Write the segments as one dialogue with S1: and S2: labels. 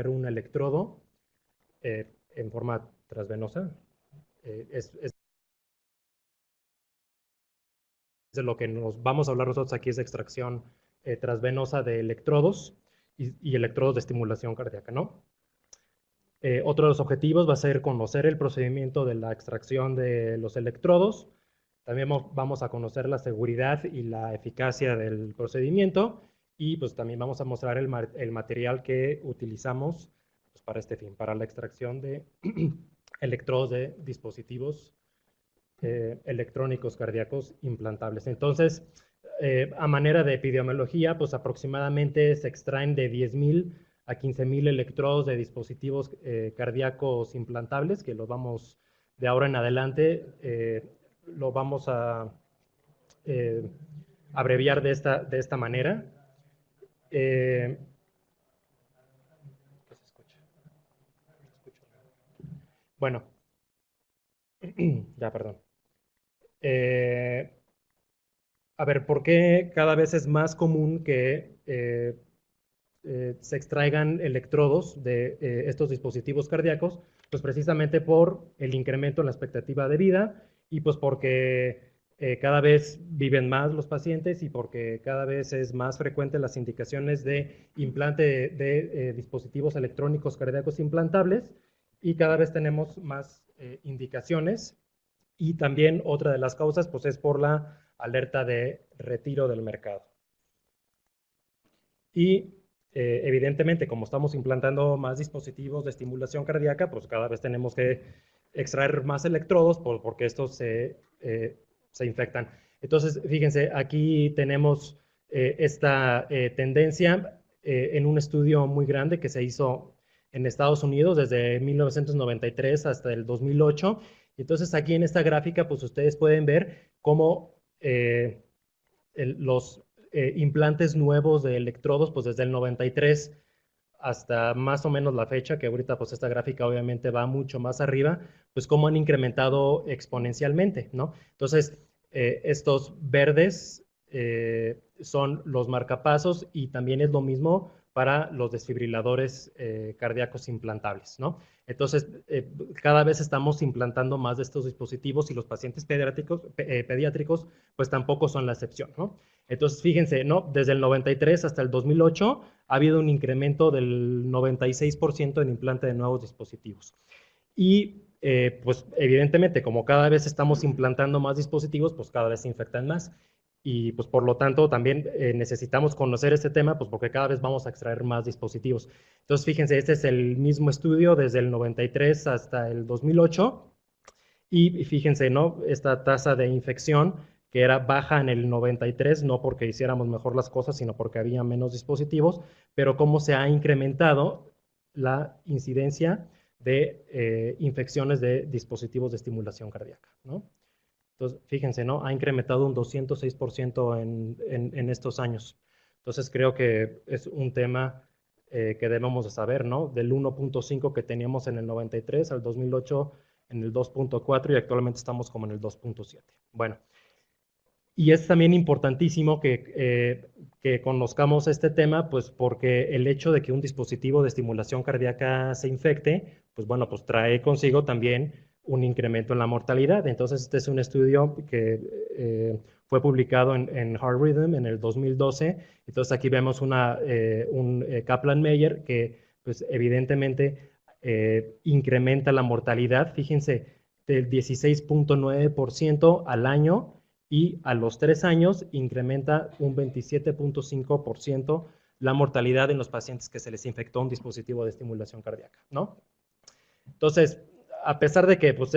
S1: un electrodo en forma transvenosa. Es de lo que nos vamos a hablar nosotros aquí, es de extracción transvenosa de electrodos y electrodos de estimulación cardíaca, ¿no? Otro de los objetivos va a ser conocer el procedimiento de la extracción de los electrodos. También vamos a conocer la seguridad y la eficacia del procedimiento y pues también vamos a mostrar el material que utilizamos pues, para este fin, para la extracción de electrodos de dispositivos electrónicos cardíacos implantables. Entonces, a manera de epidemiología, pues aproximadamente se extraen de 10,000 a 15,000 electrodos de dispositivos cardíacos implantables, que los vamos, de ahora en adelante, lo vamos a abreviar de esta manera. Bueno, ya, perdón. A ver, ¿por qué cada vez es más común que se extraigan electrodos de estos dispositivos cardíacos? Pues precisamente por el incremento en la expectativa de vida y pues porque cada vez viven más los pacientes y porque cada vez es más frecuente las indicaciones de implante de dispositivos electrónicos cardíacos implantables y cada vez tenemos más indicaciones. Y también otra de las causas pues es por la alerta de retiro del mercado. Y evidentemente, como estamos implantando más dispositivos de estimulación cardíaca, pues cada vez tenemos que extraer más electrodos porque estos se infectan. Entonces, fíjense, aquí tenemos esta tendencia en un estudio muy grande que se hizo en Estados Unidos desde 1993 hasta el 2008. Entonces, aquí en esta gráfica, pues ustedes pueden ver cómo los implantes nuevos de electrodos, pues desde el 93 hasta más o menos la fecha, que ahorita pues esta gráfica obviamente va mucho más arriba, pues cómo han incrementado exponencialmente, ¿no? Entonces, estos verdes son los marcapasos y también es lo mismo para los desfibriladores cardíacos implantables, ¿no? Entonces, cada vez estamos implantando más de estos dispositivos y los pacientes pediátricos pues tampoco son la excepción, ¿no? Entonces, fíjense, ¿no? Desde el 93 hasta el 2008 ha habido un incremento del 96% en implante de nuevos dispositivos. Y pues evidentemente, como cada vez estamos implantando más dispositivos, pues cada vez se infectan más. Y pues por lo tanto también necesitamos conocer este tema, pues porque cada vez vamos a extraer más dispositivos. Entonces, fíjense, este es el mismo estudio desde el 93 hasta el 2008. Y fíjense, ¿no? Esta tasa de infección que era baja en el 93, no porque hiciéramos mejor las cosas, sino porque había menos dispositivos, pero cómo se ha incrementado la incidencia de infecciones de dispositivos de estimulación cardíaca, ¿no? Entonces, fíjense, ¿no? Ha incrementado un 206% en estos años. Entonces, creo que es un tema que debemos de saber, ¿no? Del 1.5 que teníamos en el 93 al 2008 en el 2.4 y actualmente estamos como en el 2.7. Bueno, y es también importantísimo que conozcamos este tema, pues porque el hecho de que un dispositivo de estimulación cardíaca se infecte, pues bueno, pues trae consigo también un incremento en la mortalidad. Entonces, este es un estudio que fue publicado en Heart Rhythm en el 2012. Entonces, aquí vemos un Kaplan-Meier que, pues evidentemente, incrementa la mortalidad, fíjense, del 16.9% al año y a los 3 años incrementa un 27.5% la mortalidad en los pacientes que se les infectó un dispositivo de estimulación cardíaca, ¿no? Entonces, a pesar de que pues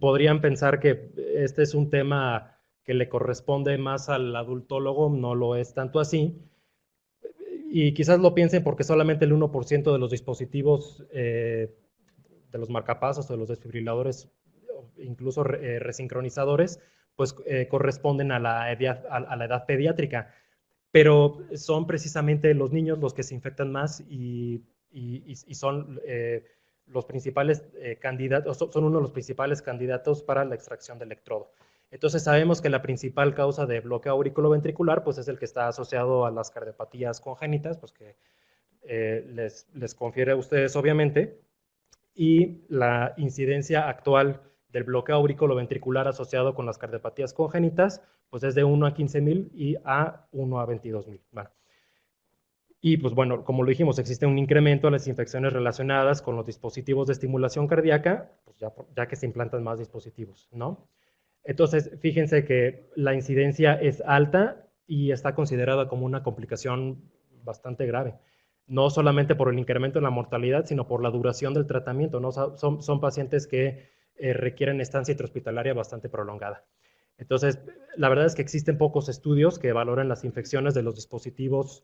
S1: podrían pensar que este es un tema que le corresponde más al adultólogo, no lo es tanto así. Y quizás lo piensen porque solamente el 1% de los dispositivos, de los marcapasos, de los desfibriladores, incluso resincronizadores, pues corresponden a la edad pediátrica. Pero son precisamente los niños los que se infectan más y son los principales candidatos, son uno de los principales candidatos para la extracción de electrodo. Entonces sabemos que la principal causa de bloqueo auriculoventricular pues es el que está asociado a las cardiopatías congénitas, pues que les confiere a ustedes, obviamente, y la incidencia actual del bloqueo aurículo-ventricular asociado con las cardiopatías congénitas, pues es de 1 a 15,000 y a 1 a 22,000. Bueno. Y pues bueno, como lo dijimos, existe un incremento en las infecciones relacionadas con los dispositivos de estimulación cardíaca, pues ya que se implantan más dispositivos, ¿no? Entonces, fíjense que la incidencia es alta y está considerada como una complicación bastante grave. No solamente por el incremento en la mortalidad, sino por la duración del tratamiento, ¿no? Son pacientes que requieren estancia intrahospitalaria bastante prolongada. Entonces, la verdad es que existen pocos estudios que valoren las infecciones de los dispositivos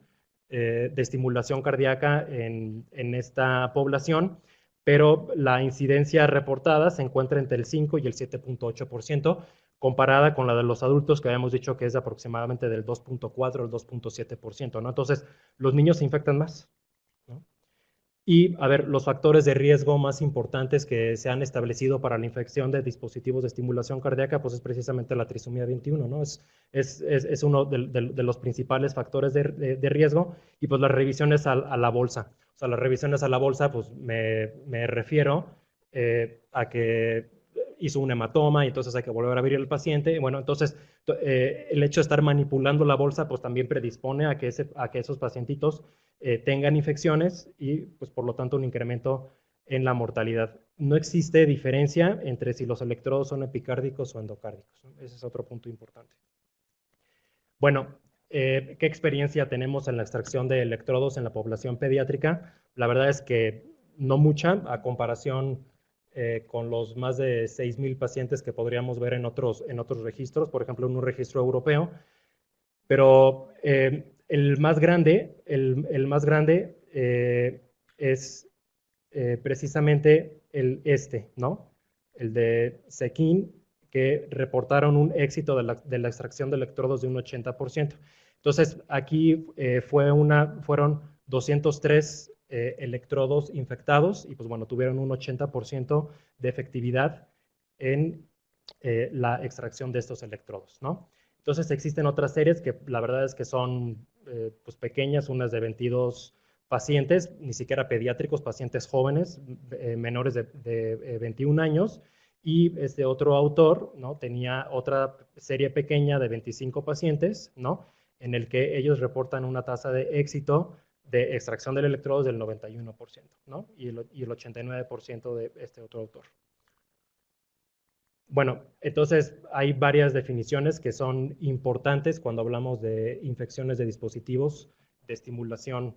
S1: de estimulación cardíaca en esta población, pero la incidencia reportada se encuentra entre el 5 y el 7.8%, comparada con la de los adultos, que habíamos dicho que es aproximadamente del 2.4 al 2.7%, ¿no? Entonces, los niños se infectan más, ¿no? Y, a ver, los factores de riesgo más importantes que se han establecido para la infección de dispositivos de estimulación cardíaca, pues es precisamente la trisomía 21, ¿no? Es uno de los principales factores de riesgo, y pues las revisiones a la bolsa. O sea, las revisiones a la bolsa, pues me refiero a que hizo un hematoma y entonces hay que volver a abrir el paciente. Bueno, entonces el hecho de estar manipulando la bolsa, pues también predispone a que esos pacientitos tengan infecciones y, pues, por lo tanto, un incremento en la mortalidad. No existe diferencia entre si los electrodos son epicárdicos o endocárdicos, ¿no? Ese es otro punto importante. Bueno, ¿qué experiencia tenemos en la extracción de electrodos en la población pediátrica? La verdad es que no mucha, a comparación con los más de 6,000 pacientes que podríamos ver en otros registros, por ejemplo, en un registro europeo. Pero el más grande es precisamente ¿no? El de Sequin, que reportaron un éxito de la extracción de electrodos de un 80%. Entonces, aquí fueron 203 electrodos infectados y, pues bueno, tuvieron un 80% de efectividad en la extracción de estos electrodos, ¿no? Entonces existen otras series que la verdad es que son pues pequeñas, unas de 22 pacientes, ni siquiera pediátricos, pacientes jóvenes, menores de 21 años, y este otro autor, ¿no? Tenía otra serie pequeña de 25 pacientes, ¿no? En el que ellos reportan una tasa de éxito de extracción del electrodo del 91%, ¿no? Y el 89% de este otro autor. Bueno, entonces hay varias definiciones que son importantes cuando hablamos de infecciones de dispositivos de estimulación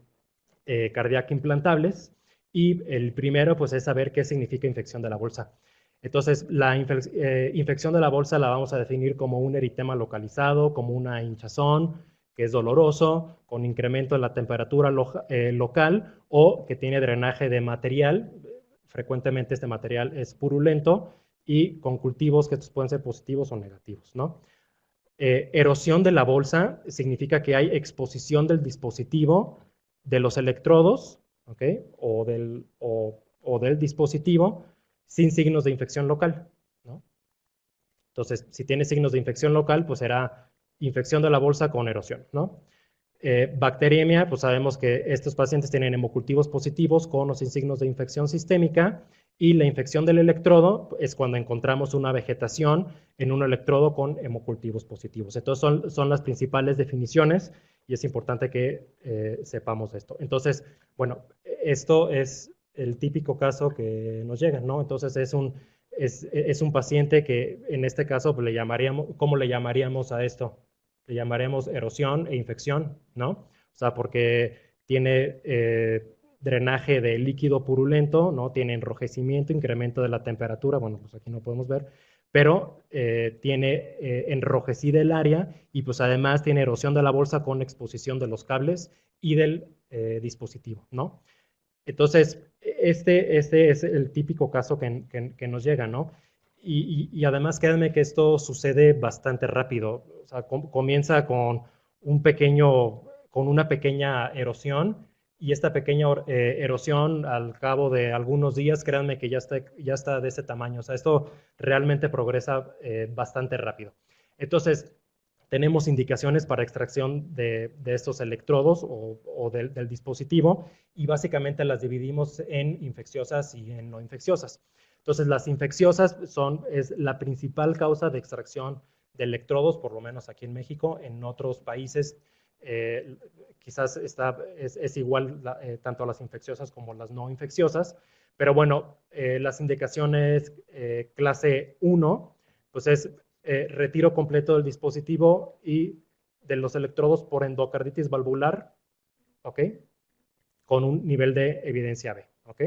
S1: cardíaca implantables, y el primero pues es saber qué significa infección de la bolsa. Entonces, la infección de la bolsa la vamos a definir como un eritema localizado, como una hinchazón, que es doloroso, con incremento en la temperatura local o que tiene drenaje de material. Frecuentemente este material es purulento y con cultivos que estos pueden ser positivos o negativos, ¿no? Erosión de la bolsa significa que hay exposición del dispositivo, de los electrodos, ¿ok? O del dispositivo sin signos de infección local, ¿no? Entonces, si tiene signos de infección local, pues será infección de la bolsa con erosión, ¿no? Bacteriemia, pues sabemos que estos pacientes tienen hemocultivos positivos con o sin signos de infección sistémica, y la infección del electrodo es cuando encontramos una vegetación en un electrodo con hemocultivos positivos. Entonces son las principales definiciones y es importante que sepamos esto. Entonces, bueno, esto es el típico caso que nos llega, ¿no? Entonces es un paciente que en este caso pues, ¿cómo le llamaríamos a esto? Le llamaremos erosión e infección, ¿no? O sea, porque tiene drenaje de líquido purulento, ¿no? Tiene enrojecimiento, incremento de la temperatura, bueno, pues aquí no podemos ver, pero tiene enrojecida el área y pues además tiene erosión de la bolsa con exposición de los cables y del dispositivo, ¿no? Entonces, este es el típico caso que nos llega, ¿no? Y además, créanme que esto sucede bastante rápido. O sea, comienza con una pequeña erosión, y esta pequeña erosión al cabo de algunos días, créanme que ya está de ese tamaño. O sea, esto realmente progresa bastante rápido. Entonces, tenemos indicaciones para extracción de estos electrodos o del dispositivo y básicamente las dividimos en infecciosas y en no infecciosas. Entonces, las infecciosas es la principal causa de extracción de electrodos, por lo menos aquí en México. En otros países quizás es igual tanto las infecciosas como las no infecciosas, pero bueno, las indicaciones clase 1, pues es retiro completo del dispositivo y de los electrodos por endocarditis valvular, ¿ok? Con un nivel de evidencia B, ¿ok?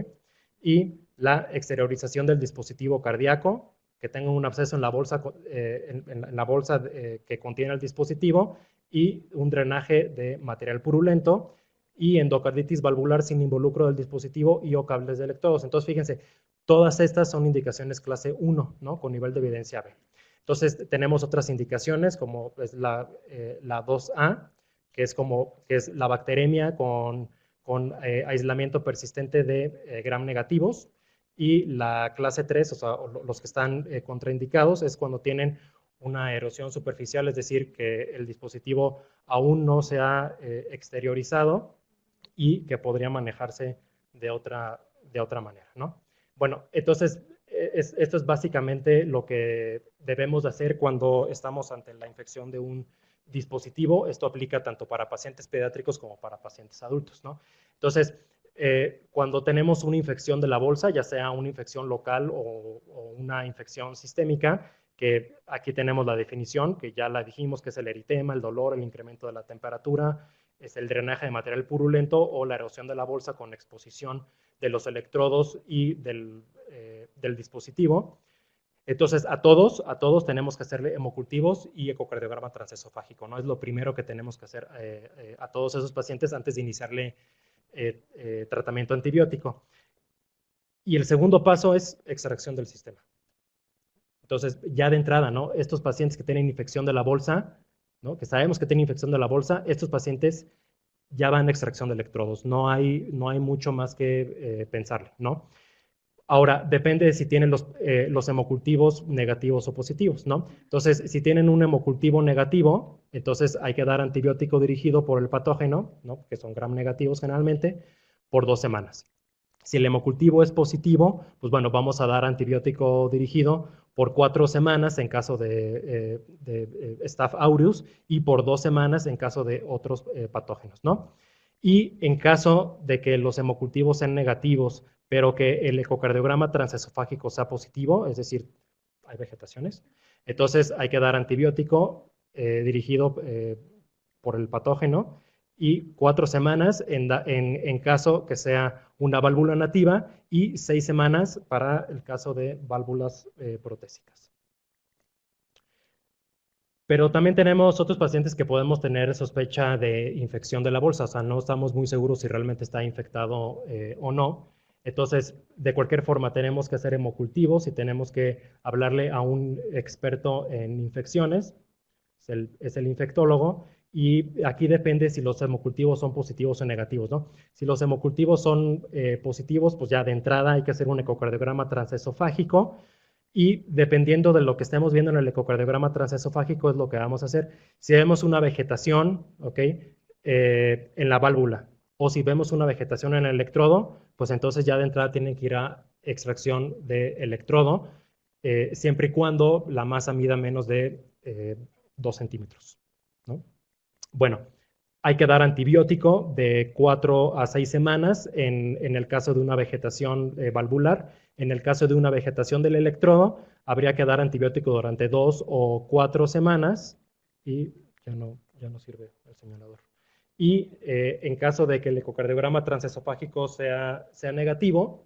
S1: Y la exteriorización del dispositivo cardíaco, que tenga un absceso en la bolsa, en la bolsa que contiene el dispositivo y un drenaje de material purulento y endocarditis valvular sin involucro del dispositivo y o cables de electrodos. Entonces, fíjense, todas estas son indicaciones clase 1, ¿no? Con nivel de evidencia B. Entonces, tenemos otras indicaciones como pues, la 2A, que es la bacteremia con aislamiento persistente de gram negativos, y la clase 3, o sea, los que están contraindicados, es cuando tienen una erosión superficial, es decir, que el dispositivo aún no se ha exteriorizado y que podría manejarse de otra manera, ¿no? Bueno, entonces, esto es básicamente lo que debemos de hacer cuando estamos ante la infección de un dispositivo. Esto aplica tanto para pacientes pediátricos como para pacientes adultos, ¿no? Entonces, cuando tenemos una infección de la bolsa, ya sea una infección local o una infección sistémica, que aquí tenemos la definición, que ya la dijimos, que es el eritema, el dolor, el incremento de la temperatura, es el drenaje de material purulento o la erosión de la bolsa con exposición de los electrodos y del dispositivo. Entonces, a todos tenemos que hacerle hemocultivos y ecocardiograma transesofágico, ¿no? Es lo primero que tenemos que hacer a todos esos pacientes antes de iniciarle tratamiento antibiótico. Y el segundo paso es extracción del sistema. Entonces, ya de entrada, ¿no? Estos pacientes que tienen infección de la bolsa, ¿no? Que sabemos que tienen infección de la bolsa, estos pacientes ya van a extracción de electrodos. No hay mucho más que pensarle, ¿no? Ahora, depende de si tienen los hemocultivos negativos o positivos, ¿no? Entonces, si tienen un hemocultivo negativo, entonces hay que dar antibiótico dirigido por el patógeno, ¿no? Que son gram negativos generalmente, por 2 semanas. Si el hemocultivo es positivo, pues bueno, vamos a dar antibiótico dirigido por 4 semanas en caso de Staph aureus y por 2 semanas en caso de otros patógenos, ¿no? Y en caso de que los hemocultivos sean negativos, pero que el ecocardiograma transesofágico sea positivo, es decir, hay vegetaciones, entonces hay que dar antibiótico dirigido por el patógeno y 4 semanas en caso que sea una válvula nativa y 6 semanas para el caso de válvulas protésicas. Pero también tenemos otros pacientes que podemos tener sospecha de infección de la bolsa, o sea, no estamos muy seguros si realmente está infectado o no. Entonces, de cualquier forma, tenemos que hacer hemocultivos y tenemos que hablarle a un experto en infecciones, es el infectólogo, y aquí depende si los hemocultivos son positivos o negativos, ¿no? Si los hemocultivos son positivos, pues ya de entrada hay que hacer un ecocardiograma transesofágico, y dependiendo de lo que estemos viendo en el ecocardiograma transesofágico es lo que vamos a hacer. Si vemos una vegetación, ¿ok? En la válvula, o si vemos una vegetación en el electrodo, pues entonces ya de entrada tienen que ir a extracción de electrodo, siempre y cuando la masa mida menos de 2 centímetros, ¿no? Bueno, hay que dar antibiótico de 4 a 6 semanas en el caso de una vegetación valvular. En el caso de una vegetación del electrodo, habría que dar antibiótico durante 2 o 4 semanas y ya no sirve el señalador. Y en caso de que el ecocardiograma transesofágico sea negativo,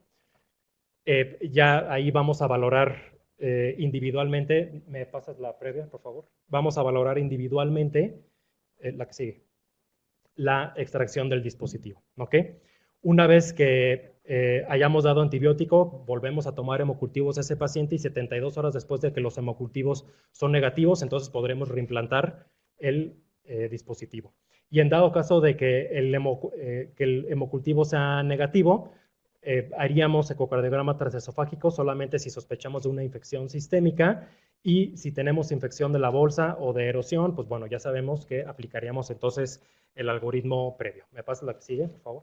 S1: ya ahí vamos a valorar individualmente. ¿Me pasas la previa, por favor? Vamos a valorar individualmente la que sigue, la extracción del dispositivo, ¿ok? Una vez que hayamos dado antibiótico, volvemos a tomar hemocultivos a ese paciente y 72 horas después de que los hemocultivos son negativos, entonces podremos reimplantar el dispositivo. Y en dado caso de que el hemocultivo sea negativo, haríamos ecocardiograma transesofágico solamente si sospechamos de una infección sistémica, y si tenemos infección de la bolsa o de erosión, pues bueno, ya sabemos que aplicaríamos entonces el algoritmo previo. ¿Me pasa la que sigue, por favor?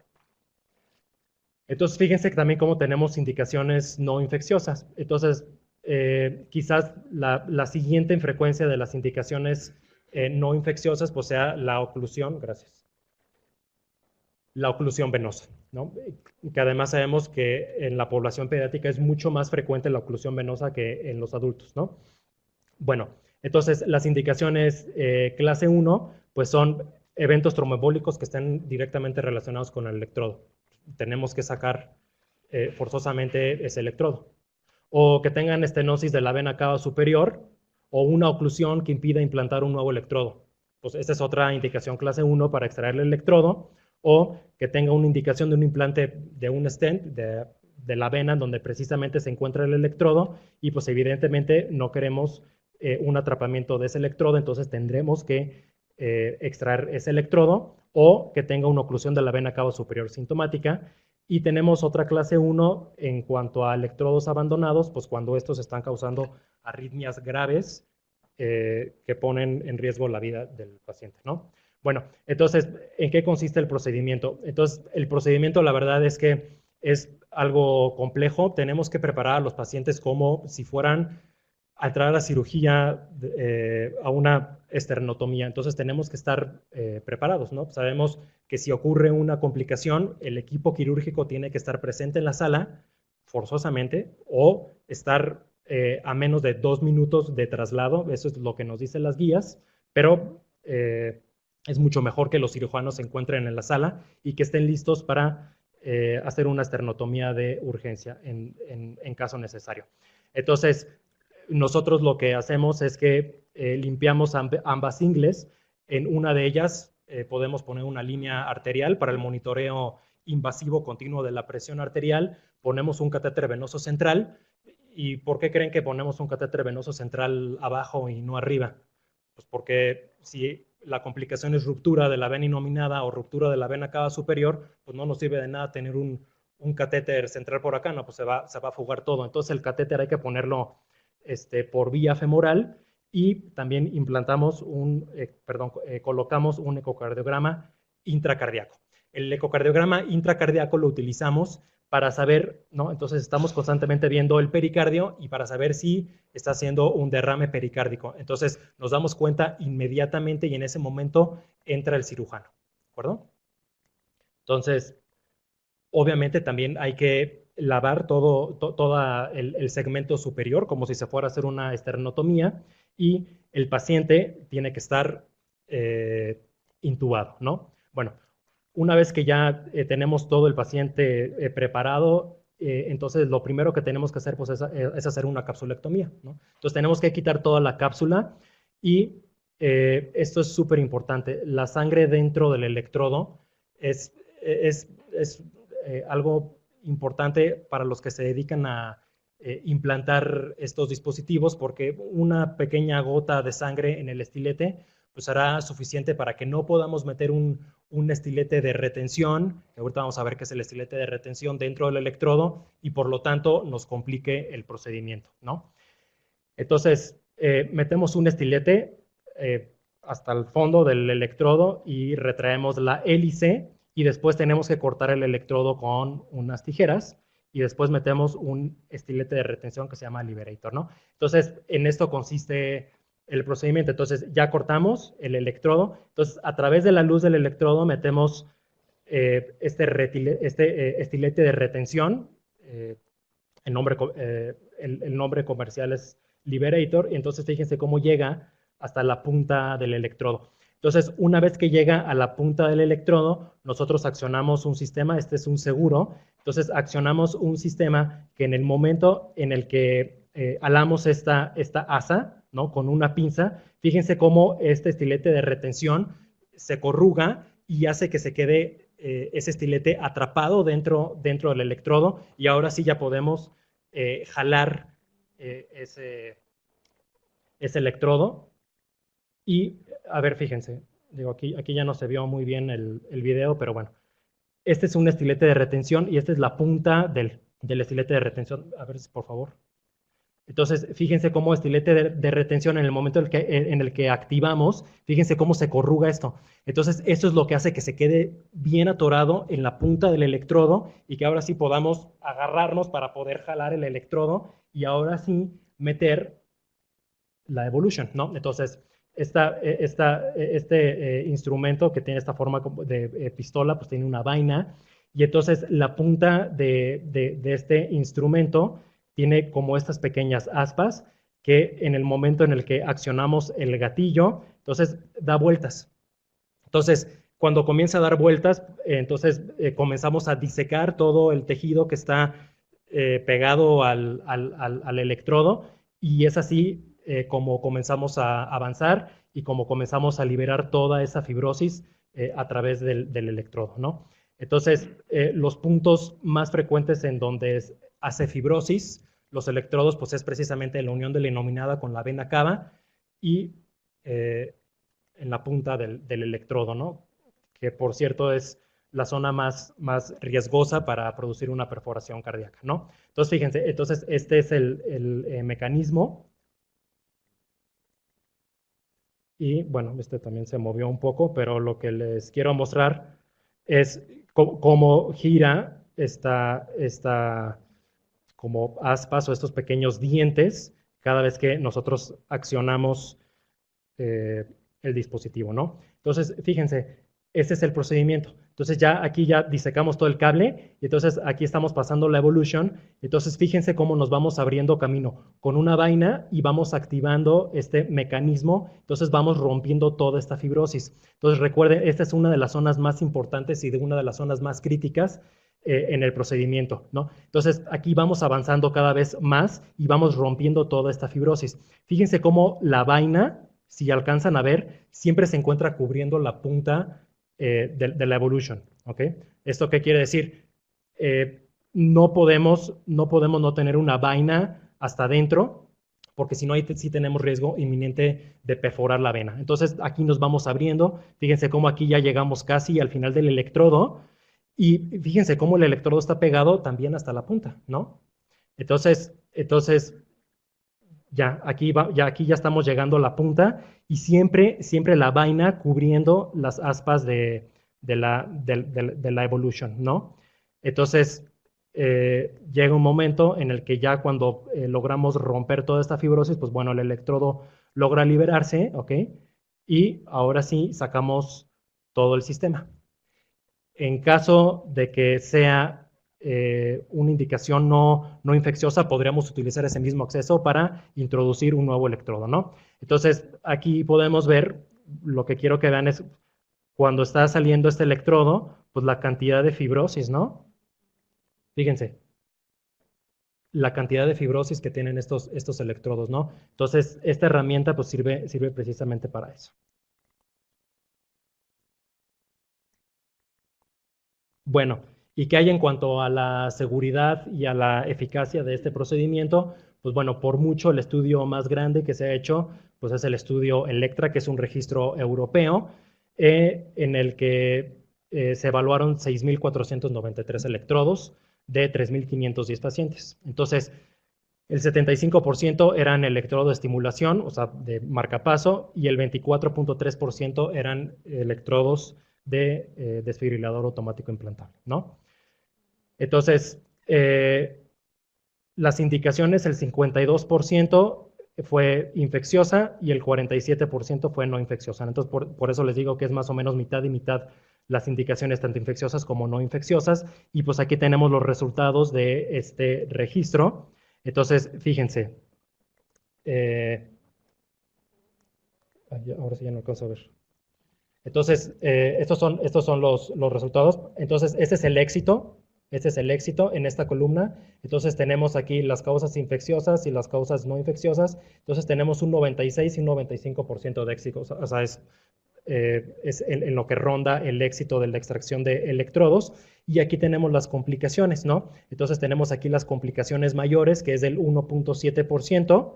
S1: Entonces, fíjense que también cómo tenemos indicaciones no infecciosas. Entonces, quizás la siguiente en frecuencia de las indicaciones no infecciosas, pues sea la oclusión, gracias, la oclusión venosa, ¿no? Que además sabemos que en la población pediátrica es mucho más frecuente la oclusión venosa que en los adultos, ¿no? Bueno, entonces las indicaciones clase 1, pues son eventos tromboembólicos que estén directamente relacionados con el electrodo. Tenemos que sacar forzosamente ese electrodo. O que tengan estenosis de la vena cava superior o una oclusión que impida implantar un nuevo electrodo. Pues esta es otra indicación clase 1 para extraer el electrodo. O que tenga una indicación de un implante de un stent de la vena donde precisamente se encuentra el electrodo, y pues evidentemente no queremos un atrapamiento de ese electrodo, entonces tendremos que extraer ese electrodo, o que tenga una oclusión de la vena cava superior sintomática. Y tenemos otra clase 1 en cuanto a electrodos abandonados, pues cuando estos están causando arritmias graves que ponen en riesgo la vida del paciente, ¿no? Bueno, entonces, ¿en qué consiste el procedimiento? Entonces, el procedimiento, la verdad es que es algo complejo. Tenemos que preparar a los pacientes como si fueran a entrar a la cirugía, a una esternotomía. Entonces, tenemos que estar preparados, ¿no? Sabemos que si ocurre una complicación, el equipo quirúrgico tiene que estar presente en la sala, forzosamente, o estar a menos de 2 minutos de traslado. Eso es lo que nos dicen las guías, pero es mucho mejor que los cirujanos se encuentren en la sala y que estén listos para hacer una esternotomía de urgencia en caso necesario. Entonces, nosotros lo que hacemos es que limpiamos ambas ingles. En una de ellas podemos poner una línea arterial para el monitoreo invasivo continuo de la presión arterial. Ponemos un catéter venoso central. ¿Y por qué creen que ponemos un catéter venoso central abajo y no arriba? Pues porque si la complicación es ruptura de la vena inominada o ruptura de la vena cava superior, pues no nos sirve de nada tener un catéter central por acá, no, pues se va a fugar todo. Entonces el catéter hay que ponerlo por vía femoral, y también implantamos colocamos un ecocardiograma intracardíaco. El ecocardiograma intracardíaco lo utilizamos para saber, ¿no? Entonces estamos constantemente viendo el pericardio y para saber si está haciendo un derrame pericárdico. Entonces nos damos cuenta inmediatamente y en ese momento entra el cirujano, ¿de acuerdo? Entonces, obviamente también hay que lavar todo el segmento superior como si se fuera a hacer una esternotomía, y el paciente tiene que estar intubado, ¿no? Bueno, una vez que ya tenemos todo el paciente preparado, entonces lo primero que tenemos que hacer pues, es hacer una capsulectomía, ¿no? Entonces tenemos que quitar toda la cápsula, y esto es súper importante. La sangre dentro del electrodo es algo importante para los que se dedican a implantar estos dispositivos, porque una pequeña gota de sangre en el estilete pues hará suficiente para que no podamos meter un estilete de retención, que ahorita vamos a ver qué es el estilete de retención dentro del electrodo, y por lo tanto nos complique el procedimiento, ¿no? Entonces, metemos un estilete hasta el fondo del electrodo y retraemos la hélice, y después tenemos que cortar el electrodo con unas tijeras, y después metemos un estilete de retención que se llama Liberator, ¿no? Entonces, en esto consiste el procedimiento. Entonces, ya cortamos el electrodo. Entonces, a través de la luz del electrodo metemos estilete de retención. El nombre comercial es Liberator, y entonces fíjense cómo llega hasta la punta del electrodo. Entonces, una vez que llega a la punta del electrodo, nosotros accionamos un sistema, este es un seguro, entonces accionamos un sistema que en el momento en el que alamos esta asa, ¿no? Con una pinza, fíjense cómo este estilete de retención se corruga y hace que se quede ese estilete atrapado dentro del electrodo, y ahora sí ya podemos jalar ese electrodo. Y, a ver, fíjense, digo, aquí ya no se vio muy bien el video, pero bueno. este es un estilete de retención y esta es la punta del estilete de retención. A ver, por favor. Entonces, fíjense cómo estilete de retención en el momento en el que activamos, fíjense cómo se corruga esto. Entonces, esto es lo que hace que se quede bien atorado en la punta del electrodo y que ahora sí podamos agarrarnos para poder jalar el electrodo y ahora sí meter la evolution, ¿no? Entonces, este instrumento que tiene esta forma de pistola, pues tiene una vaina y entonces la punta de este instrumento tiene como estas pequeñas aspas que en el momento en el que accionamos el gatillo, entonces da vueltas. Entonces, cuando comienza a dar vueltas, entonces comenzamos a disecar todo el tejido que está pegado al electrodo y es así como comenzamos a avanzar y como comenzamos a liberar toda esa fibrosis a través del electrodo, ¿no? Entonces, los puntos más frecuentes en donde hace fibrosis los electrodos, pues es precisamente la unión de la inominada con la vena cava y en la punta del electrodo, ¿no? Que por cierto es la zona más riesgosa para producir una perforación cardíaca, ¿no? Entonces, fíjense, entonces este es el mecanismo. Y bueno, este también se movió un poco, pero lo que les quiero mostrar es cómo gira esta como aspas o estos pequeños dientes cada vez que nosotros accionamos el dispositivo, ¿no? Entonces, fíjense, este es el procedimiento. Entonces ya aquí ya disecamos todo el cable y entonces aquí estamos pasando la evolution. Entonces fíjense cómo nos vamos abriendo camino con una vaina y vamos activando este mecanismo. Entonces vamos rompiendo toda esta fibrosis. Entonces recuerden, esta es una de las zonas más importantes y de una de las zonas más críticas en el procedimiento, ¿no? Entonces aquí vamos avanzando cada vez más y vamos rompiendo toda esta fibrosis. Fíjense cómo la vaina, si alcanzan a ver, siempre se encuentra cubriendo la punta de la evolution, ¿ok? ¿Esto qué quiere decir? No podemos no tener una vaina hasta adentro, porque si no, ahí sí tenemos riesgo inminente de perforar la vena. Entonces, aquí nos vamos abriendo. Fíjense cómo aquí ya llegamos casi al final del electrodo y fíjense cómo el electrodo está pegado también hasta la punta, ¿no? Entonces ya aquí ya estamos llegando a la punta y siempre la vaina cubriendo las aspas de la evolution, ¿no? Entonces, llega un momento en el que ya cuando logramos romper toda esta fibrosis, pues bueno, el electrodo logra liberarse, ¿ok? Y ahora sí sacamos todo el sistema. En caso de que sea una indicación no infecciosa, podríamos utilizar ese mismo acceso para introducir un nuevo electrodo, ¿no? Entonces, aquí podemos ver, lo que quiero que vean es cuando está saliendo este electrodo, pues la cantidad de fibrosis, ¿no? Fíjense, la cantidad de fibrosis que tienen estos electrodos, ¿no? Entonces, esta herramienta pues sirve precisamente para eso. Bueno, ¿y qué hay en cuanto a la seguridad y a la eficacia de este procedimiento? Pues bueno, por mucho el estudio más grande que se ha hecho, pues es el estudio Electra, que es un registro europeo, en el que se evaluaron 6.493 electrodos de 3.510 pacientes. Entonces, el 75% eran electrodo de estimulación, o sea, de marcapaso, y el 24.3% eran electrodos de desfibrilador automático implantable, ¿no? Entonces, las indicaciones, el 52% fue infecciosa y el 47% fue no infecciosa. Entonces, por eso les digo que es más o menos mitad y mitad las indicaciones tanto infecciosas como no infecciosas. Y pues aquí tenemos los resultados de este registro. Entonces, fíjense. Ahora sí ya no alcanzo a ver. Entonces, estos son los resultados. Entonces, este es el éxito. Este es el éxito en esta columna. Entonces, tenemos aquí las causas infecciosas y las causas no infecciosas. Entonces, tenemos un 96 y un 95% de éxito. O sea, es en lo que ronda el éxito de la extracción de electrodos. Y aquí tenemos las complicaciones, ¿no? Entonces, tenemos aquí las complicaciones mayores, que es del 1.7%.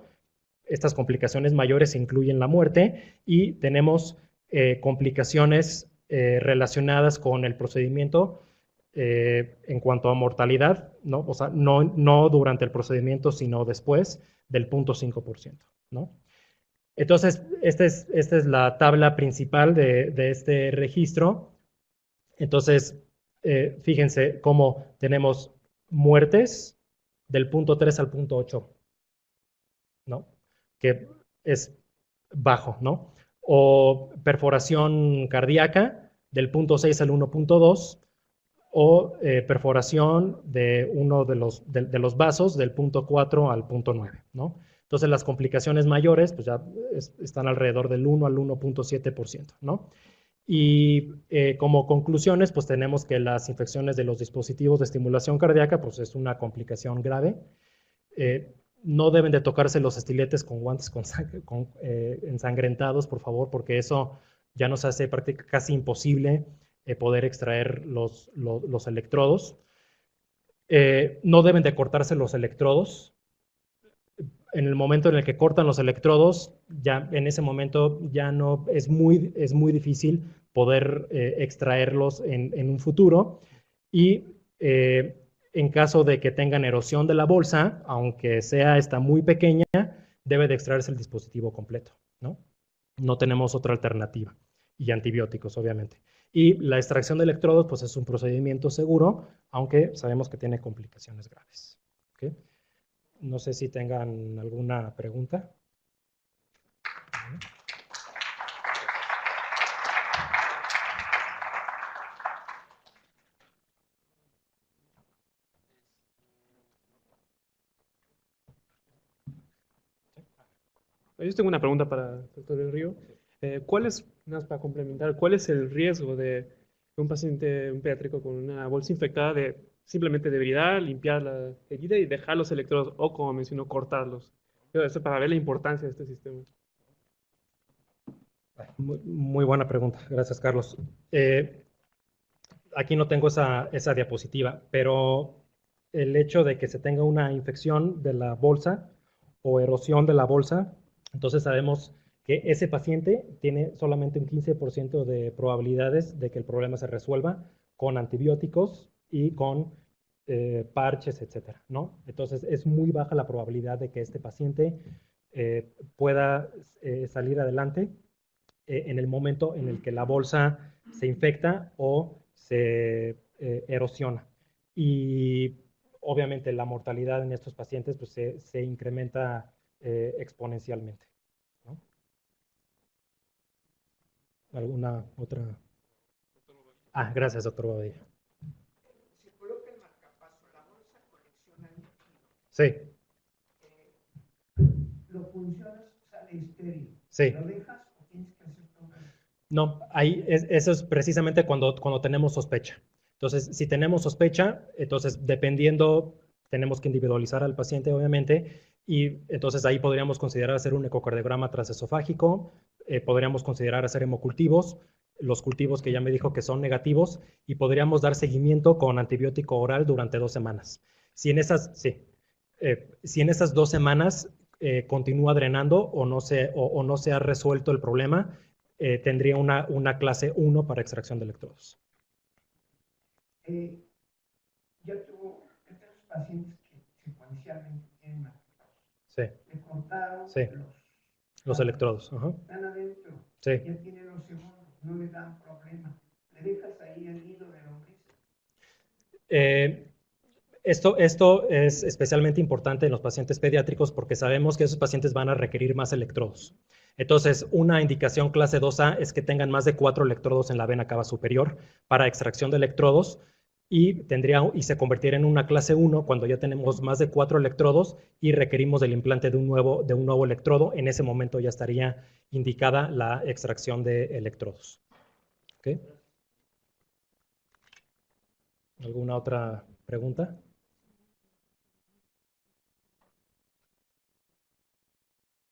S1: Estas complicaciones mayores incluyen la muerte y tenemos complicaciones relacionadas con el procedimiento en cuanto a mortalidad, ¿no? O sea, no durante el procedimiento, sino después del 0.5%, ¿no? Entonces, esta es la tabla principal de este registro. Entonces, fíjense cómo tenemos muertes del 0.3 al 0.8, ¿no? Que es bajo, ¿no? O perforación cardíaca del 0.6 al 1.2, o perforación de uno de los vasos del 0.4 al 0.9, ¿no? Entonces las complicaciones mayores pues ya están alrededor del 1 al 1.7%, ¿no? Y como conclusiones, pues tenemos que las infecciones de los dispositivos de estimulación cardíaca, pues es una complicación grave. No deben de tocarse los estiletes con guantes ensangrentados, por favor, porque eso ya nos hace casi imposible poder extraer los electrodos. No deben de cortarse los electrodos. En el momento en el que cortan los electrodos, ya en ese momento ya no es muy difícil poder extraerlos en un futuro. Y en caso de que tengan erosión de la bolsa, aunque sea esta muy pequeña, debe de extraerse el dispositivo completo, ¿no? No tenemos otra alternativa. Y antibióticos, obviamente. Y la extracción de electrodos, pues es un procedimiento seguro, aunque sabemos que tiene complicaciones graves. ¿Okay? No sé si tengan alguna pregunta.
S2: Yo tengo una pregunta para el doctor Del Río. Para complementar, cuál es el riesgo de un paciente, un pediátrico con una bolsa infectada de simplemente debería limpiar la herida y dejar los electrodos o, como mencionó, cortarlos? Eso para ver la importancia de este sistema.
S1: Muy buena pregunta. Gracias, Carlos. Aquí no tengo esa diapositiva, pero el hecho de que se tenga una infección de la bolsa o erosión de la bolsa, entonces sabemos que ese paciente tiene solamente un 15% de probabilidades de que el problema se resuelva con antibióticos y con parches, etcétera, ¿no? Entonces es muy baja la probabilidad de que este paciente pueda salir adelante en el momento en el que la bolsa se infecta o se erosiona. Y obviamente la mortalidad en estos pacientes pues, se incrementa exponencialmente, ¿no? ¿Alguna otra? Ah, gracias, doctor Bobadilla.
S3: Se coloca el marcapaso, la bolsa colecciona líquido.
S1: Sí.
S3: Lo funcionas, sale estéril.
S1: Sí.
S3: ¿Lo dejas o tienes que hacer todo eso?
S1: No, eso es precisamente cuando tenemos sospecha. Entonces, si tenemos sospecha, entonces dependiendo, tenemos que individualizar al paciente, obviamente, y entonces ahí podríamos considerar hacer un ecocardiograma transesofágico, podríamos considerar hacer hemocultivos, los cultivos que ya me dijo que son negativos, y podríamos dar seguimiento con antibiótico oral durante 2 semanas. Si en esas 2 semanas continúa drenando o no se ha resuelto el problema, tendría una clase 1 para extracción de electrodos.
S3: Yo tengo pacientes que secuencialmente tienen marcapasos.
S1: Sí.
S3: Le cortaron
S1: los electrodos. Ajá.
S3: Están adentro.
S1: Sí.
S3: Ya tienen los segundos, no le dan problema. ¿Le dejas ahí el nido de lombriz?
S1: Esto es especialmente importante en los pacientes pediátricos porque sabemos que esos pacientes van a requerir más electrodos. Entonces, una indicación clase 2A es que tengan más de 4 electrodos en la vena cava superior para extracción de electrodos y se convertiría en una clase 1 cuando ya tenemos más de 4 electrodos y requerimos del implante de un nuevo electrodo. En ese momento ya estaría indicada la extracción de electrodos. ¿Okay? ¿Alguna otra pregunta?